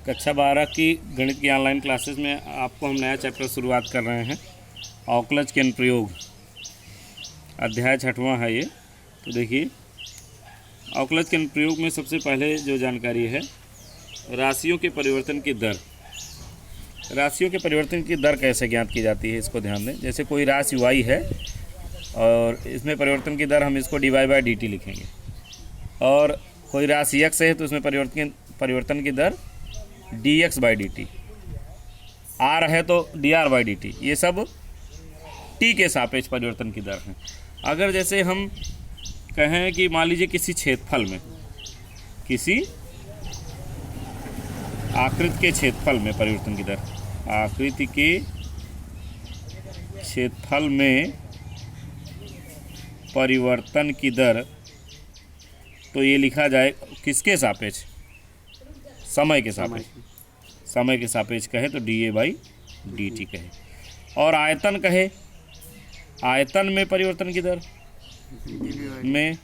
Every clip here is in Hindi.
कक्षा 12 की गणित की ऑनलाइन क्लासेस में आपको हम नया चैप्टर शुरुआत कर रहे हैं। अवकलज के अनुप्रयोग, अध्याय 6वां है ये। तो देखिए, अवकलज के अनुप्रयोग में सबसे पहले जो जानकारी है, राशियों के परिवर्तन की दर। राशियों के परिवर्तन की दर कैसे ज्ञात की जाती है, इसको ध्यान दें। जैसे कोई राशि y है और इसमें परिवर्तन की दर हम इसको dy/dt लिखेंगे, और कोई राशि x है तो इसमें परिवर्तन की दर dx/dt, r है तो dr/dt। ये सब t के सापेक्ष परिवर्तन की दर है। अगर जैसे हम कहें कि मान लीजिए किसी क्षेत्रफल में, किसी आकृति के क्षेत्रफल में परिवर्तन की दर, आकृति के क्षेत्रफल में परिवर्तन की दर, तो ये लिखा जाए किसके सापेक्ष? समय के सापेक्ष। समय के सापेक्ष कहे तो dA/dt कहे। और आयतन कहे, आयतन में परिवर्तन की दर, में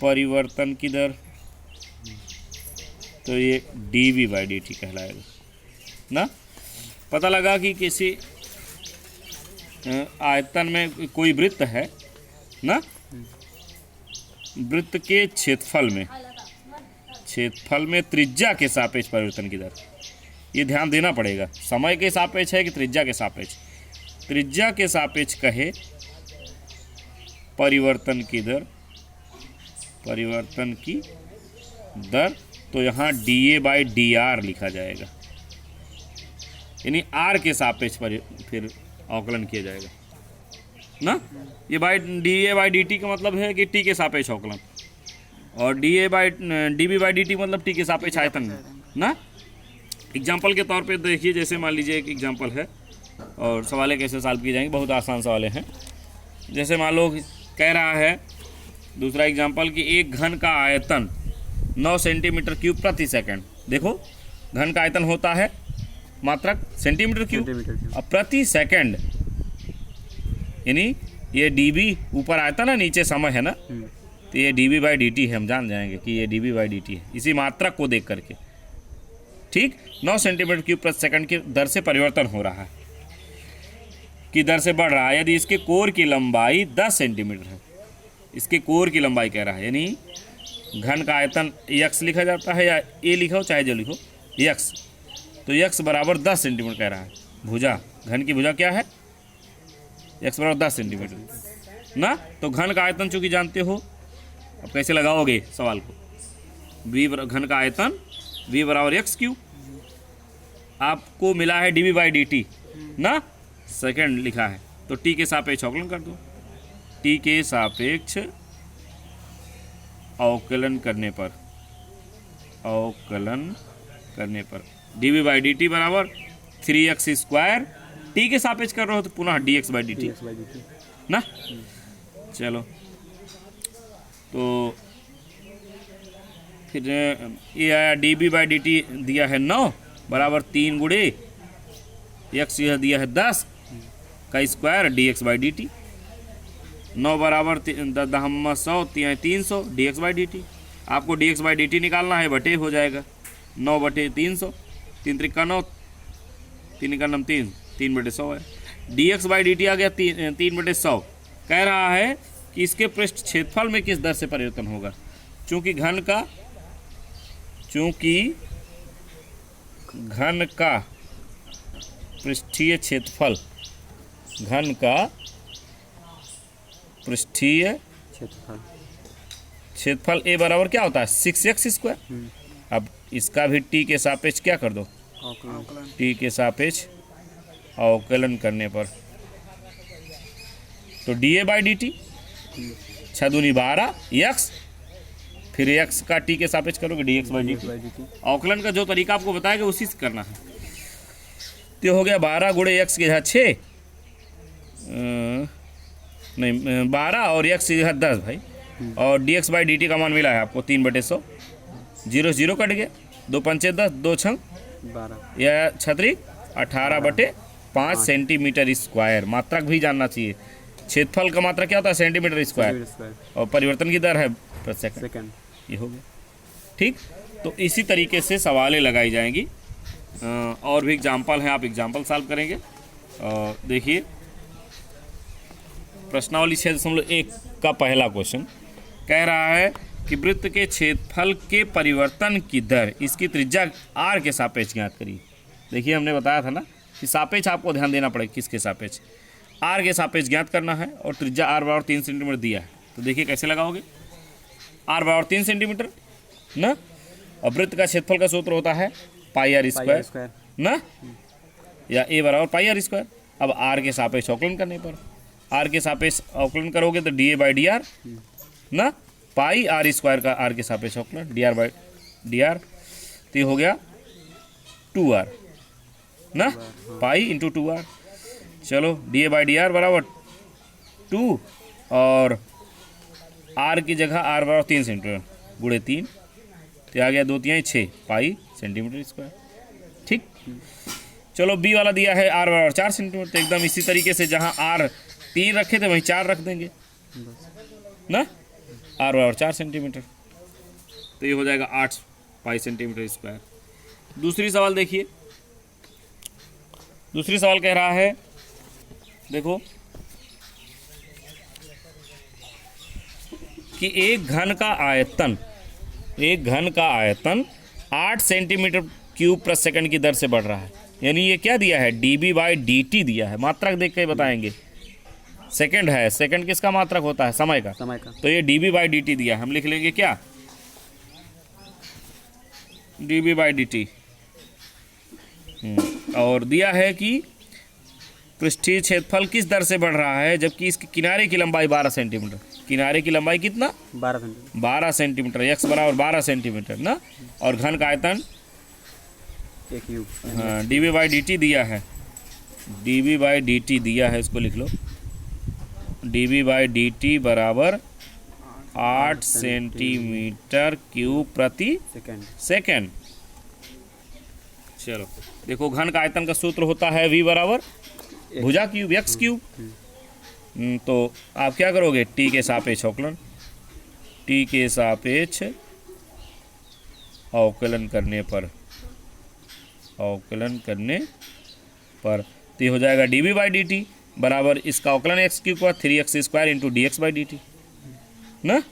परिवर्तन की दर, तो ये dV/dt कहलाएगा ना। पता लगा कि किसी आयतन में कोई वृत्त है ना, वृत्त के क्षेत्रफल में त्रिज्या के सापेक्ष परिवर्तन की दर, ये ध्यान देना पड़ेगा। समय के सापेक्ष है कि त्रिज्या के सापेक्ष? त्रिज्या के सापेक्ष कहे परिवर्तन की दर, परिवर्तन की दर, तो यहाँ dA/dr लिखा जाएगा, यानी r के सापेक्ष पर फिर अवकलन किया जाएगा ना। ये dA/dt का मतलब है कि t के सापेक्ष अवकलन, और dV/dt मतलब t के सापेक्ष आयतन ना। एग्जाम्पल के तौर पे देखिए, जैसे मान लीजिए एक एग्जाम्पल है और सवालें कैसे सॉल्व की जाएंगी, बहुत आसान सवालें हैं। जैसे मान लो कह रहा है दूसरा एग्जाम्पल कि एक घन का आयतन 9 सेंटीमीटर क्यूब प्रति सेकंड। देखो, घन का आयतन होता है मात्रक सेंटीमीटर क्यूब, और प्रति सेकंड यानी ये dV ऊपर आयतन है, नीचे समय है ना, तो ये dV/dt है। हम जान जाएंगे कि ये dV/dt है इसी मात्रक को देख करके। ठीक, 9 सेंटीमीटर क्यूब प्रति सेकंड की दर से परिवर्तन हो रहा है, की दर से बढ़ रहा है। यदि इसके कोर की लंबाई 10 सेंटीमीटर है, इसके कोर की लंबाई कह रहा है, यानी घन का आयतन x लिखा जाता है, या a लिखो चाहे जो लिखो, x, तो x बराबर 10 सेंटीमीटर कह रहा है। भुजा, घन की भुजा क्या है? x बराबर 10 सेंटीमीटर ना। तो घन का आयतन चूंकि जानते हो, अब कैसे लगाओगे सवाल को? घन का आयतन v बराबर x3, आपको मिला है dV/dt ना, सेकंड लिखा है, तो t के सापेक्ष अवकलन कर दो। t के सापेक्ष अवकलन करने पर, dV/dt बराबर 3x²। t के सापेक्ष कर रहे हो तो पुनः dx/dt ना। चलो, तो फिर ये आया dV/dt दिया है 9 बराबर 3 गुणे x, यह दिया है 10 का स्क्वायर dx/dt। 9 बराबर 100 300 dx/dt। आपको dx/dt निकालना है, बटे हो जाएगा 9/300, 3 त्रिका 9, 3 का 9 3, 3/100 है। dx/dt आ गया 3/100। कह रहा है कि इसके पृष्ठ क्षेत्रफल में किस दर से परिवर्तन होगा। चूंकि घन का पृष्ठीय क्षेत्रफल, घन का पृष्ठीय क्षेत्रफल a बराबर क्या होता है? 6x²। अब इसका भी t के सापेक्ष क्या कर दो? t के सापेक्ष अवकलन करने पर, तो dA/dt 6 दूनी 12 x, फिर x का t के सापेक्ष करोगे dx/dt। अवकलन का जो तरीका आपको बताएगा उसी से करना है। तो हो गया 12 गुणे x के यहाँ 6, नहीं 12 और x के यहाँ 10 भाई, और dx/dt का मान मिला है आपको 3/100। 0 0 कट गया, 2 पंचे 10, 2 छंग 12, या 18/5 सेंटीमीटर स्क्वायर। मात्रक भी जानना चाहिए। क्षेत्रफल का मात्रा क्या होता है? सेंटीमीटर स्क्वायर, और परिवर्तन की दर है प्रति सेकंड। ये हो गया ठीक। तो इसी तरीके से सवालें लगाई जाएंगी। और भी एग्जाम्पल हैं, आप एग्जाम्पल सॉल्व करेंगे। देखिए प्रश्नावली 6.1 का पहला क्वेश्चन कह रहा है कि वृत्त के क्षेत्रफल के परिवर्तन की दर इसकी त्रिज्या r के सापेक्ष ज्ञात करिए। देखिए हमने बताया था ना कि सापेक्ष आपको ध्यान देना पड़ेगा, किसके सापेक्ष, r के सापेक्ष ज्ञात करना है और त्रिज्या r बराबर 3 सेंटीमीटर दिया है। तो देखिए कैसे लगाओगे, r बराबर 3 सेंटीमीटर ना, और वृत्त का क्षेत्रफल का सूत्र होता है पाई आर स्क्वायर ना, या a बराबर पाई आर स्क्वायर। अब r के सापेक्ष अवकलन करने पर, r के सापेक्ष अवकलन करोगे तो D A by D R ना, पाई आर स्क्वायर का r के सापेक्ष अवकलन D R by D R, तो ये हो गया 2r ना, पाई इंटू 2r। चलो D A by D R बराबर 2 और r की जगह r बराबर 3 सेंटीमीटर गुणे 3, तो आ गया 2 3 6 पाई सेंटीमीटर स्क्वायर। ठीक, चलो b वाला दिया है r बराबर 4 सेंटीमीटर, तो एकदम इसी तरीके से जहाँ r 3 रखे थे वहीं 4 रख देंगे ना, r बराबर 4 सेंटीमीटर, तो ये हो जाएगा 8 पाई सेंटीमीटर स्क्वायर। दूसरी सवाल देखिए, दूसरी सवाल कह रहा है, देखो कि एक घन का आयतन 8 सेंटीमीटर क्यूब प्रति सेकंड की दर से बढ़ रहा है। यानी ये क्या दिया है, dB बाई dt दिया है, मात्रक देख के बताएंगे। सेकंड है, सेकंड किसका मात्रक होता है, समय का, तो ये dB बाई dt दिया है, हम लिख लेंगे क्या, dB बाई dt। और दिया है कि पृष्ठीय क्षेत्रफल किस दर से बढ़ रहा है, जबकि इसके किनारे की लंबाई 12 सेंटीमीटर, किनारे की लंबाई कितना, 12 सेंटीमीटर, x बराबर 12 सेंटीमीटर ना, और घन का आयतन हाँ dB बाई dt दिया है, dB बाई dt दिया है, इसको लिख लो, dB बाई dt बराबर 8 सेंटीमीटर क्यूब प्रति सेकंड। चलो देखो घन का आयतन का सूत्र होता है v बराबर भुजा क्यूब x क्यूब। तो आप क्या करोगे, t के सापेक्ष अवकलन, t के सापेक्ष अवकलन करने पर तो ये हो जाएगा dB बाई dt बराबर इसका अवकलन x क्यूब का 3x square into D x by D T ना,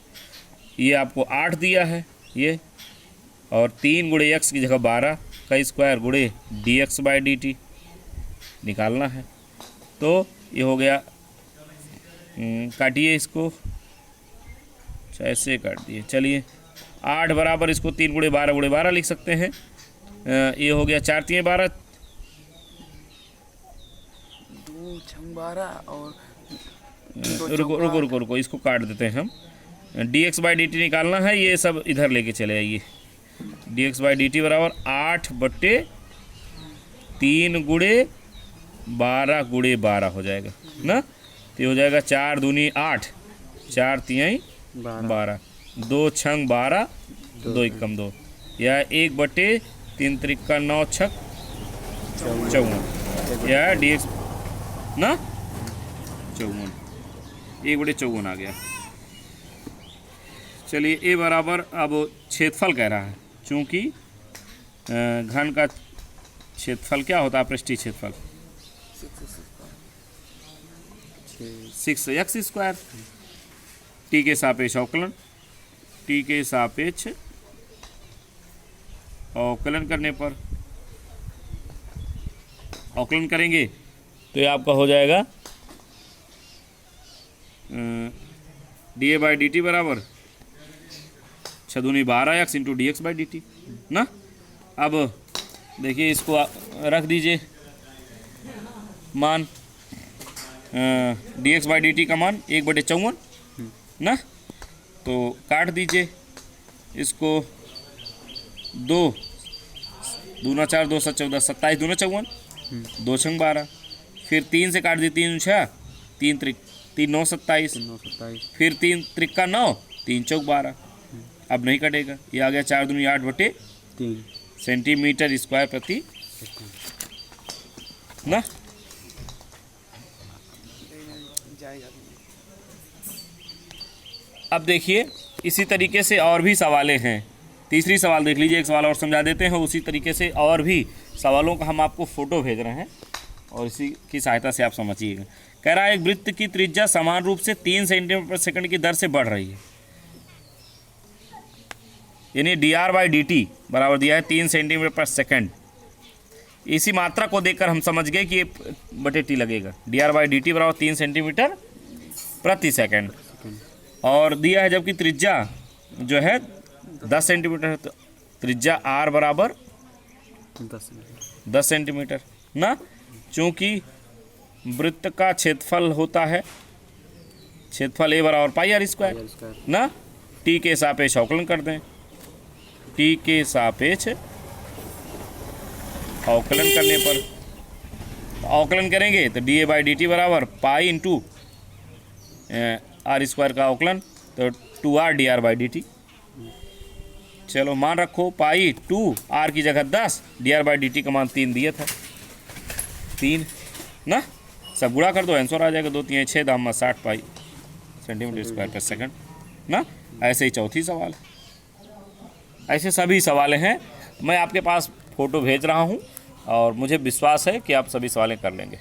ये आपको 8 दिया है ये, और 3 गुणे x की जगह 12 का स्क्वायर गुणे D x by D T निकालना है। तो ये हो गया, काटिए इसको, ऐसे काट दिए, चलिए 8 बराबर इसको 3 गुणे 12 लिख सकते हैं। ये हो गया 4 3 12, 2 6 12 और रुको इसको काट देते हैं हम। D x by D T निकालना है, ये सब इधर लेके चले आइए। D x by D T बराबर 8/3 गुणे 12 हो जाएगा ना, तो ये हो जाएगा 4 दूनी 8, 4 3 12, 2 6 12, 2 1 2, या 1/3 त्रिका 9 6 54, या डी एक्स ना 54, 1/54 आ गया। चलिए ए बराबर, अब क्षेत्रफल कह रहा है, चूँकि घन का क्षेत्रफल क्या होता है, पृष्ठीय क्षेत्रफल 6x स्क्वायर, टी के सापेक्ष अवकलन, टी के सापेक्ष अवकलन करने पर, अवकलन करेंगे तो ये आपका हो जाएगा D A by D T बराबर 6 दूनी 12x into D x by D T ना। अब देखिए इसको रख दीजिए मान, D x by D T का मान 1/54 ना, तो काट दीजिए इसको, 2 दूना 4 2 7 14 27 दूना 54, 2 6 12, फिर 3 से काट दी, 3 6 3 त्रिक 3 9 27, फिर 3 त्रिका 9, 3 चौक 12, अब नहीं कटेगा, ये आ गया 4 दूनी 8/3 सेंटीमीटर स्क्वायर प्रति ना। अब देखिए इसी तरीके से और भी सवालें हैं, तीसरी सवाल देख लीजिए, एक सवाल और समझा देते हैं। उसी तरीके से और भी सवालों का हम आपको फ़ोटो भेज रहे हैं और इसी की सहायता से आप समझिएगा। कह रहा है एक वृत्त की त्रिज्या समान रूप से 3 सेंटीमीटर पर सेकंड की दर से बढ़ रही है, यानी dr/dt बराबर दिया है 3 सेंटीमीटर पर सेकंड। इसी मात्रा को देखकर हम समझ गए कि ये बटे टी लगेगा। dr/dt बराबर 3 सेंटीमीटर प्रति सेकंड और दिया है जबकि त्रिज्या जो है 10 सेंटीमीटर है, तो त्रिज्या r बराबर 10 सेंटीमीटर ना, चूँकि वृत्त का क्षेत्रफल होता है, क्षेत्रफल a बराबर पाई r स्क्वायर ना। t के सापेक्ष अवकलन कर दें, t के सापेक्ष अवकलन करने पर अवकलन करेंगे तो dA/dt बराबर पाई इंटू आर स्क्वायर का अवकलन तो 2r dr/dt। चलो मान रखो पाई 2r की जगह 10, dr/dt का मान 3 दिया था, 3 ना, सब गुणा कर दो आंसर आ जाएगा, 2 3 6 दाम 60 पाई सेंटीमीटर स्क्वायर पर सेकंड ना। ऐसे ही चौथी सवाल, ऐसे सभी सवाल हैं। मैं आपके पास फ़ोटो भेज रहा हूँ और मुझे विश्वास है कि आप सभी सवालें कर लेंगे।